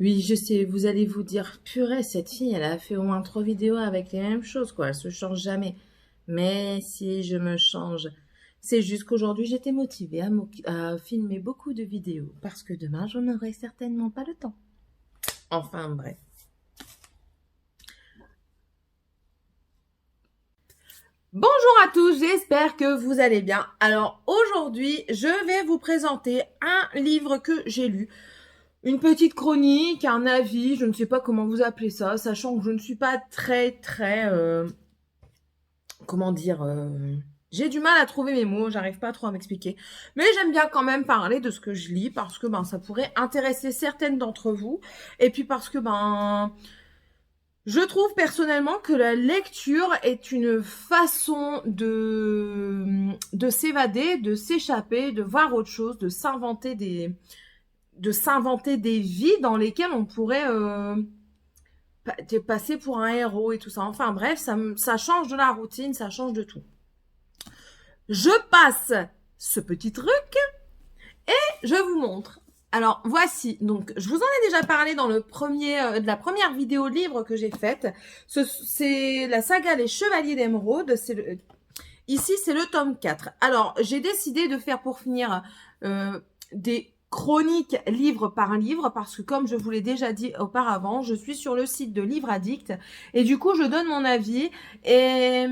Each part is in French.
Oui, je sais, vous allez vous dire, purée, cette fille, elle a fait au moins 3 vidéos avec les mêmes choses, quoi. Elle se change jamais. Mais si je me change, c'est juste qu'aujourd'hui, j'étais motivée à filmer beaucoup de vidéos parce que demain, j'en aurai certainement pas le temps. Enfin, bref. Bonjour à tous, j'espère que vous allez bien. Alors aujourd'hui, je vais vous présenter un livre que j'ai lu. Une petite chronique, un avis, je ne sais pas comment vous appelez ça, sachant que je ne suis pas très, comment dire, j'ai du mal à trouver mes mots, j'arrive pas trop à m'expliquer. Mais j'aime bien quand même parler de ce que je lis parce que ben ça pourrait intéresser certaines d'entre vous. Et puis parce que ben je trouve personnellement que la lecture est une façon de s'évader, de s'échapper, de voir autre chose, de s'inventer des vies dans lesquelles on pourrait passer pour un héros et tout ça. Enfin bref, ça change de la routine, ça change de tout. Je passe ce petit truc et je vous montre. Alors voici, donc je vous en ai déjà parlé dans de la première vidéo livre que j'ai faite. C'est la saga Les Chevaliers d'Émeraude. Ici, c'est le tome 4. Alors, j'ai décidé de faire pour finir des chroniques livre par livre parce que comme je vous l'ai déjà dit auparavant, je suis sur le site de Livre Addict et du coup, je donne mon avis et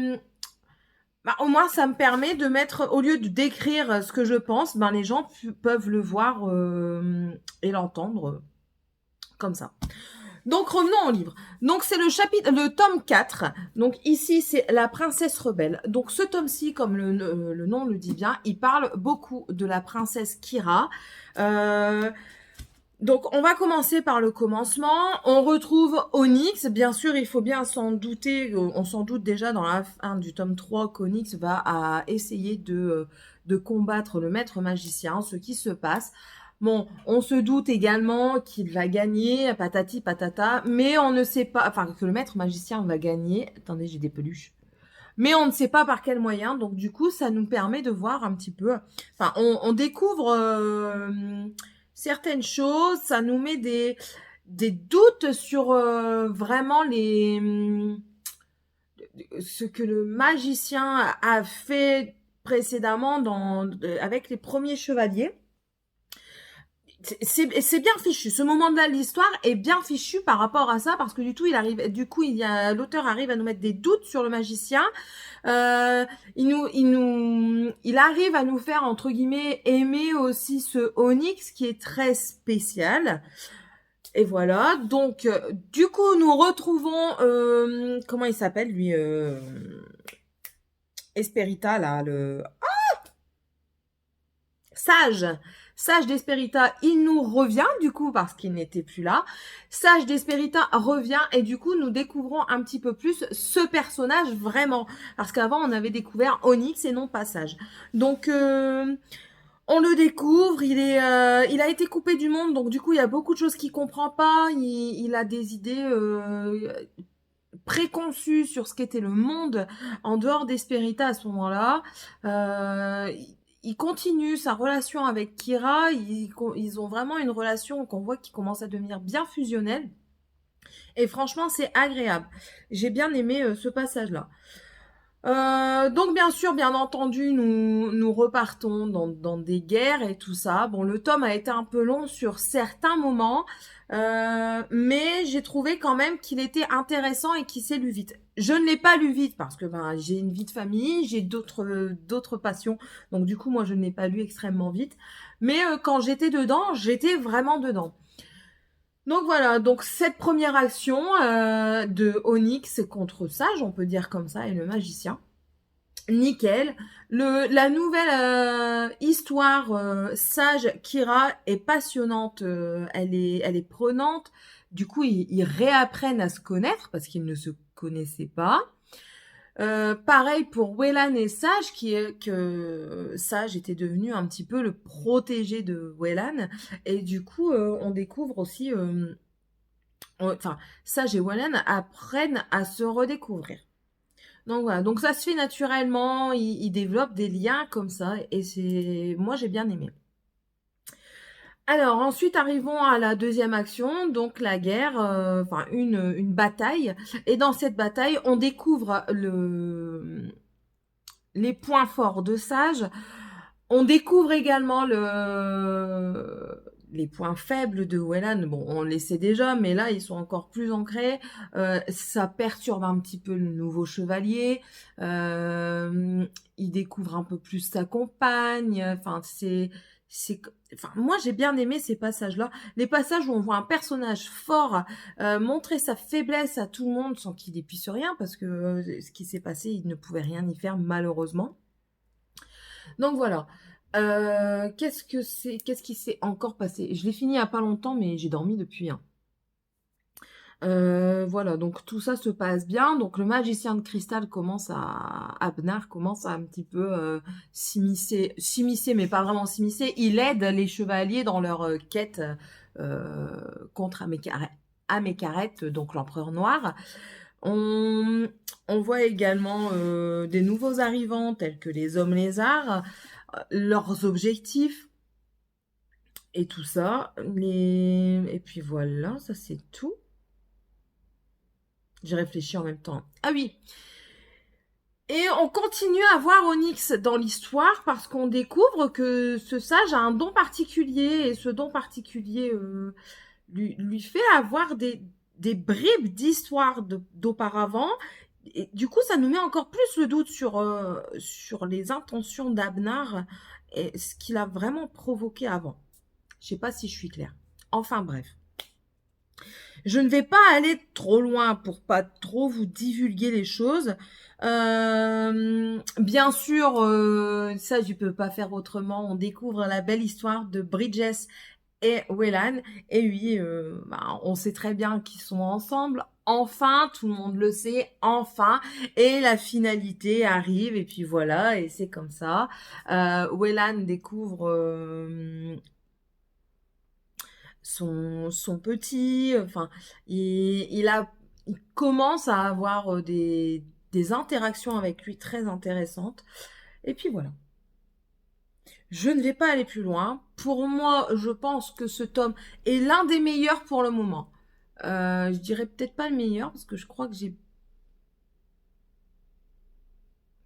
bah, au moins, ça me permet de mettre, au lieu de décrire ce que je pense, ben, les gens peuvent le voir et l'entendre comme ça. Donc revenons au livre. Donc c'est le tome 4. Donc ici c'est la princesse rebelle. Donc ce tome-ci, comme le nom le dit bien, il parle beaucoup de la princesse Kira. Euh, donc on va commencer par le commencement. On retrouve Onyx. Bien sûr, il faut bien s'en douter. On s'en doute déjà dans la fin du tome 3 qu'Onyx va essayer de combattre le maître magicien, ce qui se passe. Bon, on se doute également qu'il va gagner, patati patata, mais on ne sait pas, enfin que le maître magicien va gagner. Attendez, j'ai des peluches. Mais on ne sait pas par quel moyen, donc du coup, ça nous permet de voir un petit peu. Enfin, on découvre certaines choses, ça nous met des doutes sur vraiment ce que le magicien a fait précédemment avec les premiers chevaliers. C'est bien fichu. Ce moment de l'histoire est bien fichu par rapport à ça parce que l'auteur arrive à nous mettre des doutes sur le magicien. Euh, il arrive à nous faire entre guillemets aimer aussi ce Onyx qui est très spécial. Et voilà. Donc, du coup, nous retrouvons comment il s'appelle lui, Esperita là, le Sage. Sage d'Esperita, il nous revient du coup parce qu'il n'était plus là. Sage d'Esperita revient et du coup nous découvrons un petit peu plus ce personnage vraiment. Parce qu'avant on avait découvert Onyx et non pas Sage. Donc on le découvre, il a été coupé du monde donc du coup il y a beaucoup de choses qu'il comprend pas. Il a des idées préconçues sur ce qu'était le monde en dehors d'Esperita à ce moment-là. Il continue sa relation avec Kira. Ils ont vraiment une relation qu'on voit qui commence à devenir bien fusionnelle. Et franchement, c'est agréable. J'ai bien aimé ce passage-là. Donc bien sûr, bien entendu, nous repartons dans des guerres et tout ça. Bon, le tome a été un peu long sur certains moments, mais j'ai trouvé quand même qu'il était intéressant et qu'il s'est lu vite. Je ne l'ai pas lu vite parce que ben j'ai une vie de famille, j'ai d'autres passions, donc du coup moi je ne l'ai pas lu extrêmement vite. Mais quand j'étais dedans, j'étais vraiment dedans. Donc voilà, donc cette première action de Onyx contre Sage, on peut dire comme ça, et le magicien. Nickel. La nouvelle histoire Sage Kira est passionnante. Elle est prenante. Du coup, ils réapprennent à se connaître parce qu'ils ne se connaissaient pas. Pareil pour Wellan et Sage, que Sage était devenu un petit peu le protégé de Wellan. Et du coup, on découvre aussi, enfin, Sage et Wellan apprennent à se redécouvrir. Donc voilà, donc ça se fait naturellement, ils développent des liens comme ça et moi j'ai bien aimé. Alors ensuite arrivons à la deuxième action, donc la guerre, enfin une bataille. Et dans cette bataille, on découvre les points forts de Sage. On découvre également les points faibles de Wellan. Bon, on les sait déjà, mais là, ils sont encore plus ancrés. Ça perturbe un petit peu le nouveau chevalier. Il découvre un peu plus sa compagne. Enfin, enfin, moi, j'ai bien aimé ces passages-là. Les passages où on voit un personnage fort montrer sa faiblesse à tout le monde sans qu'il n'y puisse rien, parce que ce qui s'est passé, il ne pouvait rien y faire, malheureusement. Donc voilà. Qu'est-ce qui s'est encore passé? Je l'ai fini il n'y a pas longtemps, mais j'ai dormi depuis. Hein. Voilà, donc tout ça se passe bien. Donc le magicien de cristal Abnar commence à un petit peu s'immiscer, mais pas vraiment s'immiscer. Il aide les chevaliers dans leur quête contre Amékaret, donc l'empereur noir. On voit également des nouveaux arrivants tels que les hommes lézards, leurs objectifs et tout ça. Et puis voilà, ça c'est tout. J'ai réfléchi en même temps. Ah oui. Et on continue à voir Onyx dans l'histoire parce qu'on découvre que ce sage a un don particulier et ce don particulier lui fait avoir des bribes d'histoire d'auparavant. Et du coup, ça nous met encore plus le doute sur les intentions d'Abnar et ce qu'il a vraiment provoqué avant. Je sais pas si je suis claire. Enfin bref. Je ne vais pas aller trop loin pour pas trop vous divulguer les choses. Bien sûr, ça je peux pas faire autrement. On découvre la belle histoire de Bridges et Wellan. Et oui, on sait très bien qu'ils sont ensemble. Enfin, tout le monde le sait, enfin. Et la finalité arrive, et puis voilà, et c'est comme ça. Wellan découvre son petit, enfin, il commence à avoir des interactions avec lui très intéressantes. Et puis voilà. Je ne vais pas aller plus loin. Pour moi, je pense que ce tome est l'un des meilleurs pour le moment. Je dirais peut-être pas le meilleur parce que je crois que j'ai...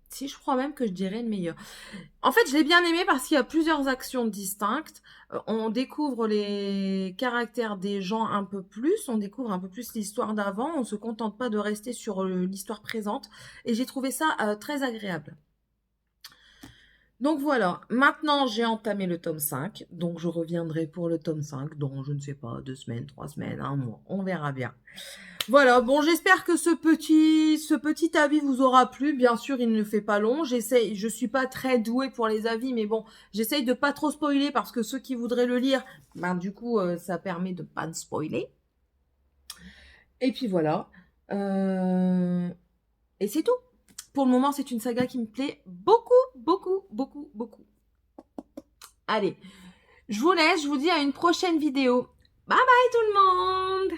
Si, je crois même que je dirais le meilleur. En fait, je l'ai bien aimé parce qu'il y a plusieurs actions distinctes. On découvre les caractères des gens un peu plus, on découvre un peu plus l'histoire d'avant, on ne se contente pas de rester sur l'histoire présente. Et j'ai trouvé ça très agréable. Donc voilà, maintenant j'ai entamé le tome 5, donc je reviendrai pour le tome 5 dans, je ne sais pas, 2 semaines, 3 semaines, 1 mois, on verra bien. Voilà, bon, j'espère que ce petit avis vous aura plu. Bien sûr, il ne fait pas long. Je suis pas très douée pour les avis, mais bon, j'essaye de pas trop spoiler parce que ceux qui voudraient le lire, ben du coup, ça permet de pas de spoiler. Et puis voilà. Et c'est tout. Pour le moment, c'est une saga qui me plaît beaucoup, beaucoup, beaucoup, beaucoup. Allez, je vous laisse, je vous dis à une prochaine vidéo. Bye bye tout le monde!